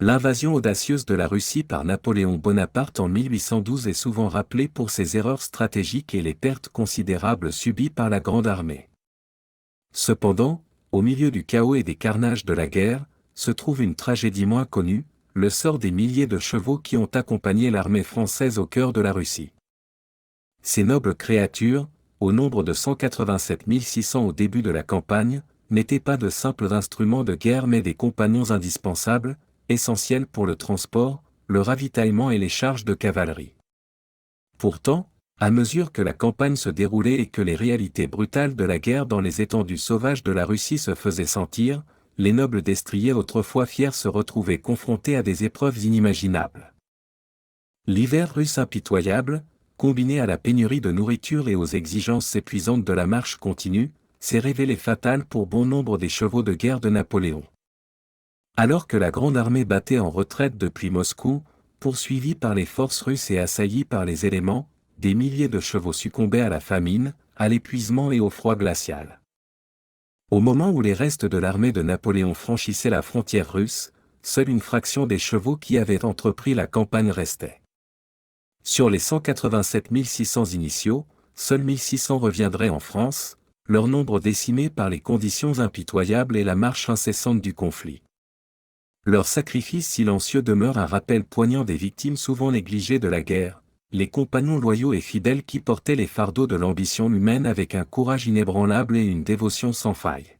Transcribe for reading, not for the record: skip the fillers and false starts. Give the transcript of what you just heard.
L'invasion audacieuse de la Russie par Napoléon Bonaparte en 1812 est souvent rappelée pour ses erreurs stratégiques et les pertes considérables subies par la Grande Armée. Cependant, au milieu du chaos et des carnages de la guerre, se trouve une tragédie moins connue, le sort des milliers de chevaux qui ont accompagné l'armée française au cœur de la Russie. Ces nobles créatures, au nombre de 187 600 au début de la campagne, n'étaient pas de simples instruments de guerre mais des compagnons indispensables, essentiels pour le transport, le ravitaillement et les charges de cavalerie. Pourtant, à mesure que la campagne se déroulait et que les réalités brutales de la guerre dans les étendues sauvages de la Russie se faisaient sentir, les nobles destriers autrefois fiers se retrouvaient confrontés à des épreuves inimaginables. L'hiver russe impitoyable, combiné à la pénurie de nourriture et aux exigences épuisantes de la marche continue, s'est révélé fatal pour bon nombre des chevaux de guerre de Napoléon. Alors que la Grande Armée battait en retraite depuis Moscou, poursuivie par les forces russes et assaillie par les éléments, des milliers de chevaux succombaient à la famine, à l'épuisement et au froid glacial. Au moment où les restes de l'armée de Napoléon franchissaient la frontière russe, seule une fraction des chevaux qui avaient entrepris la campagne restait. Sur les 187 600 initiaux, seuls 1600 reviendraient en France, leur nombre décimé par les conditions impitoyables et la marche incessante du conflit. Leur sacrifice silencieux demeure un rappel poignant des victimes souvent négligées de la guerre, les compagnons loyaux et fidèles qui portaient les fardeaux de l'ambition humaine avec un courage inébranlable et une dévotion sans faille.